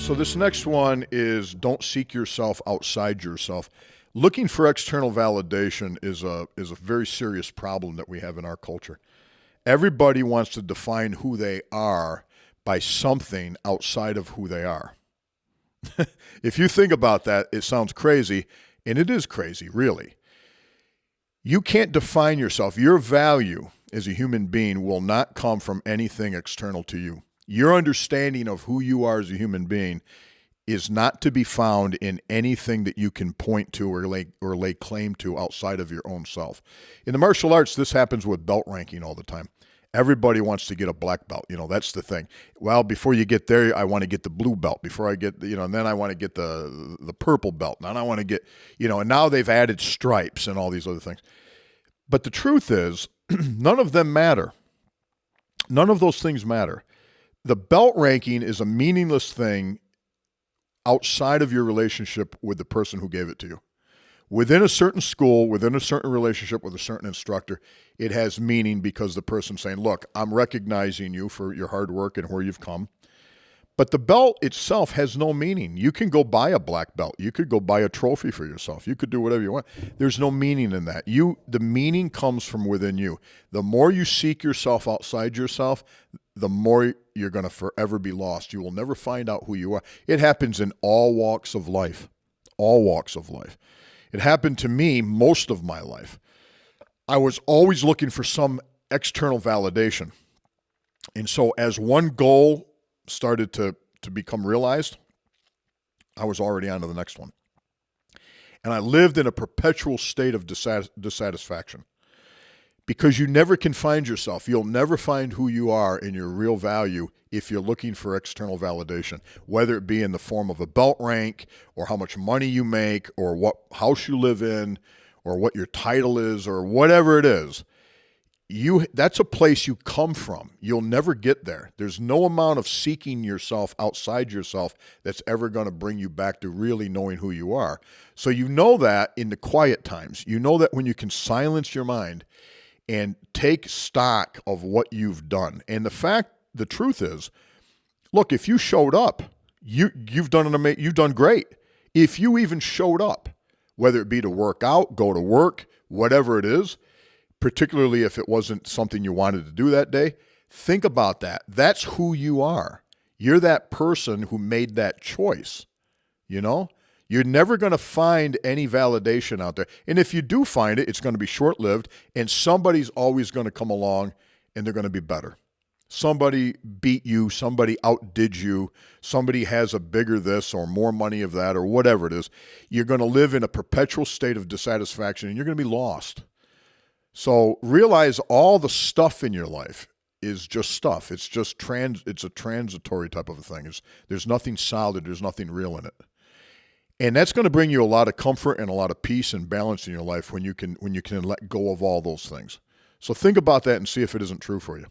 So this next one is don't seek yourself outside yourself. Looking for external validation is a very serious problem that we have in our culture. Everybody wants to define who they are by something outside of who they are. If you think about that, it sounds crazy, and it is crazy, really. You can't define yourself. Your value as a human being will not come from anything external to you. Your understanding of who you are as a human being is not to be found in anything that you can point to or lay claim to outside of your own self. In the martial arts, this happens with belt ranking all the time. Everybody wants to get a black belt. That's the thing. Well, before you get there, I want to get the blue belt. Before I get, and then I want to get the purple belt. And I want to get, and now they've added stripes and all these other things. But the truth is, none of them matter. None of those things matter. The belt ranking is a meaningless thing outside of your relationship with the person who gave it to you. Within a certain school, within a certain relationship with a certain instructor, it has meaning because the person's saying, look, I'm recognizing you for your hard work and where you've come. But the belt itself has no meaning. You can go buy a black belt. You could go buy a trophy for yourself. You could do whatever you want. There's no meaning in that. The meaning comes from within you. The more you seek yourself outside yourself, the more you're going to forever be lost. You will never find out who you are. It happens in all walks of life. All walks of life. It happened to me most of my life. I was always looking for some external validation. And so as one goal started to become realized, I was already on to the next one. And I lived in a perpetual state of dissatisfaction. Because you never can find yourself. You'll never find who you are in your real value if you're looking for external validation, whether it be in the form of a belt rank or how much money you make or what house you live in or what your title is or whatever it is. That's a place you come from. You'll never get there. There's no amount of seeking yourself outside yourself that's ever going to bring you back to really knowing who you are. So you know that in the quiet times. You know that when you can silence your mind and take stock of what you've done. And the truth is, look, if you showed up, you've done great. If you even showed up, whether it be to work out, go to work, whatever it is, particularly if it wasn't something you wanted to do that day, think about that. That's who you are. You're that person who made that choice, You're never going to find any validation out there. And if you do find it, it's going to be short-lived, and somebody's always going to come along, and they're going to be better. Somebody beat you, somebody outdid you, somebody has a bigger this or more money of that or whatever it is. You're going to live in a perpetual state of dissatisfaction, and you're going to be lost. So realize all the stuff in your life is just stuff. It's just it's a transitory type of a thing. There's nothing solid. There's nothing real in it. And that's going to bring you a lot of comfort and a lot of peace and balance in your life when you can let go of all those things. So think about that and see if it isn't true for you.